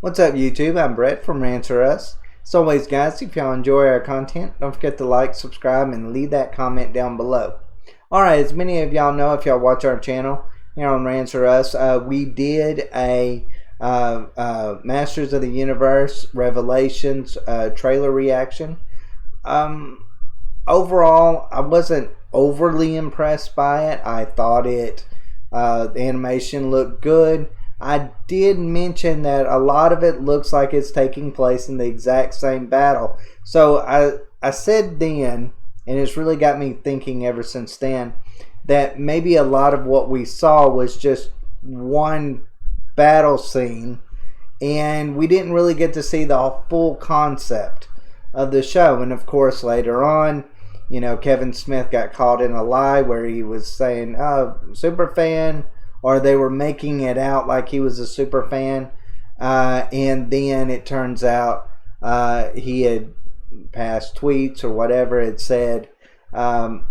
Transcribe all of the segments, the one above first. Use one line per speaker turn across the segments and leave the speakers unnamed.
What's up, YouTube? I'm Brett from Rants. As always, guys, if y'all enjoy our content, don't forget to like, subscribe, and leave that comment down below. Alright, as many of y'all know, if y'all watch our channel here on Rants, we did a Masters of the Universe Revelations trailer reaction. Overall, I wasn't overly impressed by it. I thought the animation looked good. I did mention that a lot of it looks like it's taking place in the exact same battle. So I said then, and it's really got me thinking ever since then, that maybe a lot of what we saw was just one battle scene, and we didn't really get to see the full concept of the show. And of course, later on, you know, Kevin Smith got caught in a lie where he was saying, "Oh, super fan," or they were making it out like he was a super fan, and then it turns out he had passed tweets or whatever it said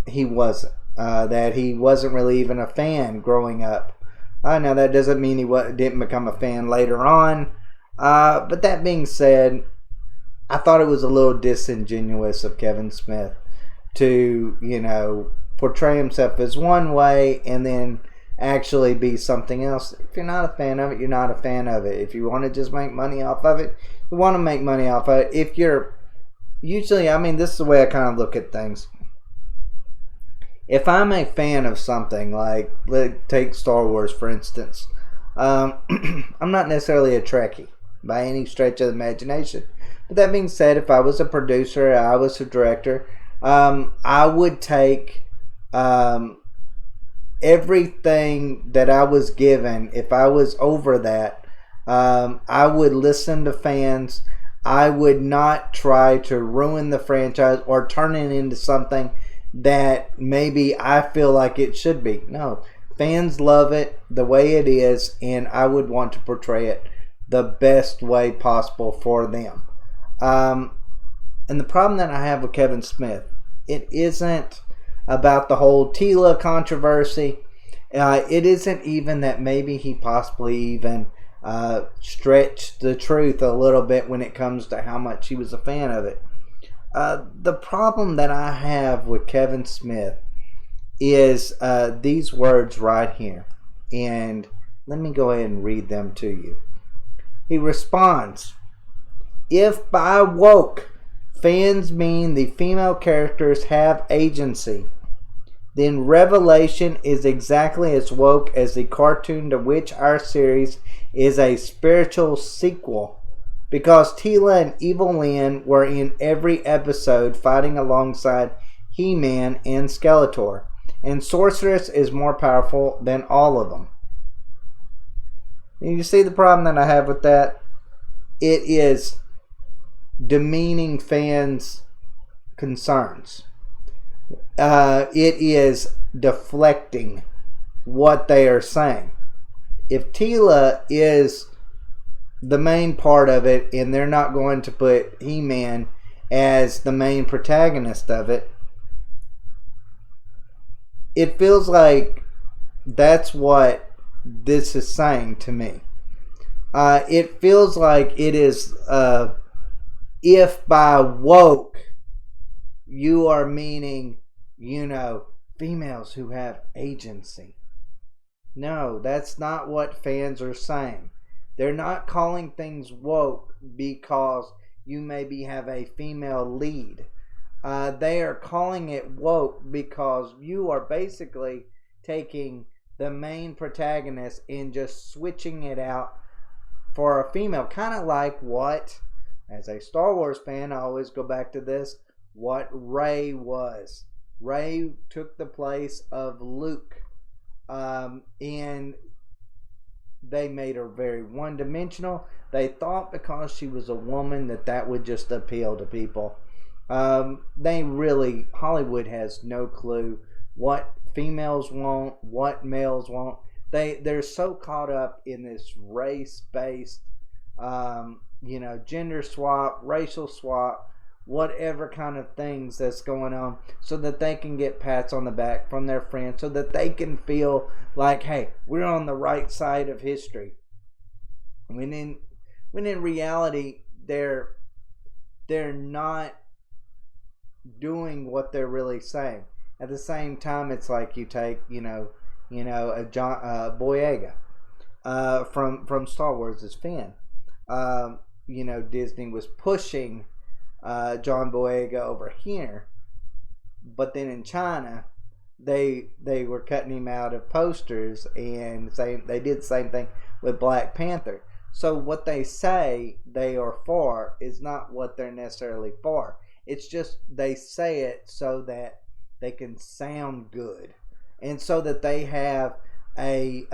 he wasn't, that he wasn't really even a fan growing up. Now that doesn't mean he didn't become a fan later on, but that being said, I thought it was a little disingenuous of Kevin Smith to, you know, portray himself as one way and then actually be something else. If you're not a fan of it, you're not a fan of it. If you want to just make money off of it, you want to make money off of it. If you're usually, I mean, this is the way I kind of look at things. If I'm a fan of something, like take Star Wars for instance, I'm not necessarily a Trekkie by any stretch of the imagination. But that being said, if I was a producer, I was a director, I would take everything that I was given. If I was over that, I would listen to fans. I would not try to ruin the franchise or turn it into something that maybe I feel like it should be. No, fans love it the way it is, and I would want to portray it the best way possible for them. And the problem that I have with Kevin Smith, it isn't about the whole Tila controversy. It isn't even that maybe he possibly even stretched the truth a little bit when it comes to how much he was a fan of it. The problem that I have with Kevin Smith is these words right here. And let me go ahead and read them to you. He responds, "If by woke fans mean the female characters have agency, then Revelation is exactly as woke as the cartoon to which our series is a spiritual sequel, because Tila and evil-lyn were in every episode fighting alongside He-Man and Skeletor, and Sorceress is more powerful than all of them." And you see the problem that I have with that? It is demeaning fans' concerns. It is deflecting what they are saying. If Tila is the main part of it and they're not going to put He-Man as the main protagonist of it, it feels like that's what this is saying to me. It feels like it is if by woke you are meaning, you know, females who have agency. No, that's not what fans are saying. They're not calling things woke because you maybe have a female lead. They are calling it woke because you are basically taking the main protagonist and just switching it out for a female. Kind of like what, as a Star Wars fan, I always go back to this, what Rey was. Rey took the place of Luke. And they made her very one-dimensional. They thought because she was a woman that would just appeal to people. Hollywood has no clue what females want, what males want. They're so caught up in this race-based, gender swap, racial swap, whatever kind of things that's going on, so that they can get pats on the back from their friends, so that they can feel like, hey, we're on the right side of history. when in reality they're not doing what they're really saying. At the same time, it's like you take a John Boyega from Star Wars as Finn. Disney was pushing John Boyega over here, but then in China, they were cutting him out of posters, and they did the same thing with Black Panther. So what they say they are for is not what they're necessarily for. It's just they say it so that they can sound good, and so that they have a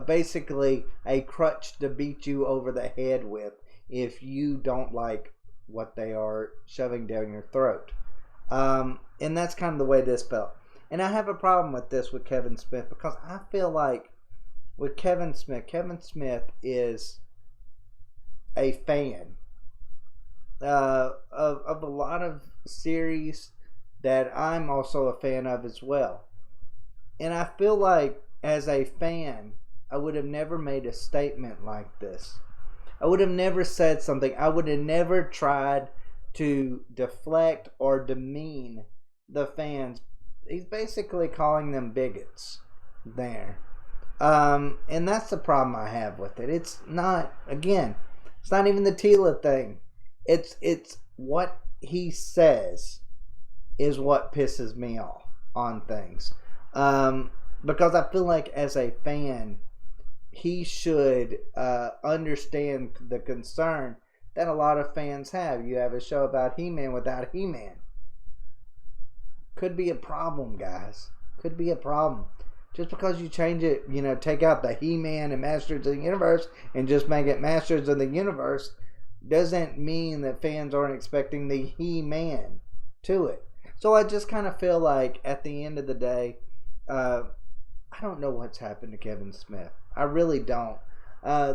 basically a crutch to beat you over the head with if you don't like what they are shoving down your throat. And that's kind of the way this felt. And I have a problem with this with Kevin Smith, because I feel like with Kevin Smith is a fan of a lot of series that I'm also a fan of as well. And I feel like as a fan, I would have never made a statement like this. I would have never said something. I would have never tried to deflect or demean the fans. He's basically calling them bigots there. And that's the problem I have with it. It's not even the Tila thing. It's what he says is what pisses me off on things. Because I feel like as a fan, he should understand the concern that a lot of fans have. You have a show about He-Man without He-Man. Could be a problem, guys. Could be a problem. Just because you change it, take out the He-Man and Masters of the Universe and just make it Masters of the Universe, doesn't mean that fans aren't expecting the He-Man to it. So I just kind of feel like at the end of the day, I don't know what's happened to Kevin Smith. I really don't.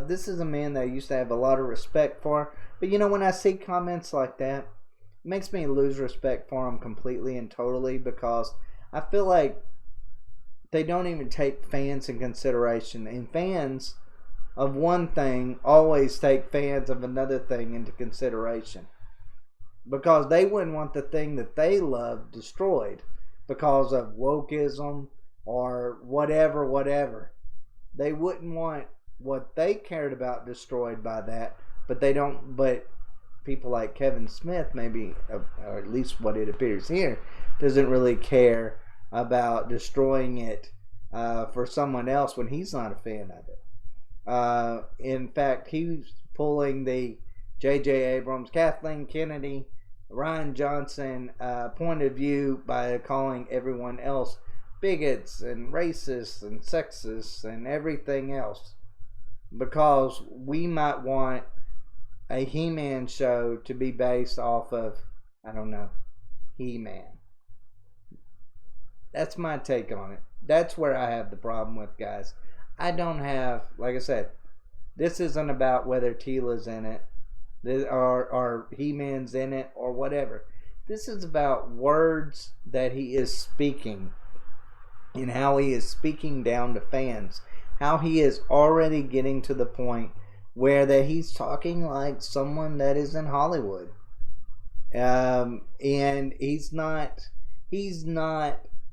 This is a man that I used to have a lot of respect for. But when I see comments like that, it makes me lose respect for him completely and totally, because I feel like they don't even take fans in consideration. And fans of one thing always take fans of another thing into consideration, because they wouldn't want the thing that they love destroyed because of wokeism or whatever. They wouldn't want what they cared about destroyed by that, but they don't. But people like Kevin Smith, maybe, or at least what it appears here, doesn't really care about destroying it for someone else when he's not a fan of it. In fact, he's pulling the J.J. Abrams, Kathleen Kennedy, Ryan Johnson point of view by calling everyone else bigots and racists and sexists and everything else, because we might want a He-Man show to be based off of, I don't know, He-Man. That's my take on it. That's where I have the problem with, guys. I don't have, like I said, this isn't about whether Tila's in it or He-Man's in it or whatever. This is about words that he is speaking, and how he is speaking down to fans. How he is already getting to the point where that he's talking like someone that is in Hollywood. And he's not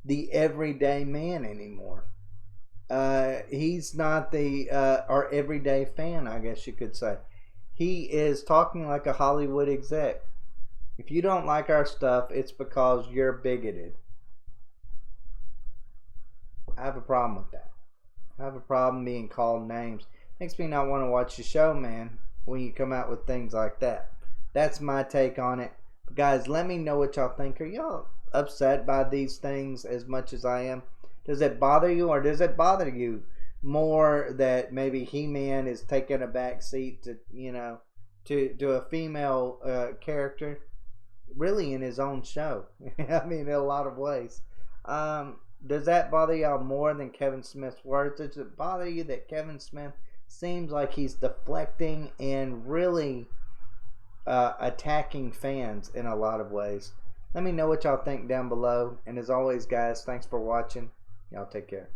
the everyday man anymore. He's not our everyday fan, I guess you could say. He is talking like a Hollywood exec. If you don't like our stuff, it's because you're bigoted. I have a problem with that. I have a problem being called names. Makes me not want to watch the show, man, when you come out with things like that. That's my take on it. But guys, let me know what y'all think. Are y'all upset by these things as much as I am? Does it bother you, or does it bother you more that maybe He-Man is taking a back seat to a female character, really in his own show? I mean, in a lot of ways. Does that bother y'all more than Kevin Smith's words? Does it bother you that Kevin Smith seems like he's deflecting and really attacking fans in a lot of ways? Let me know what y'all think down below. And as always, guys, thanks for watching. Y'all take care.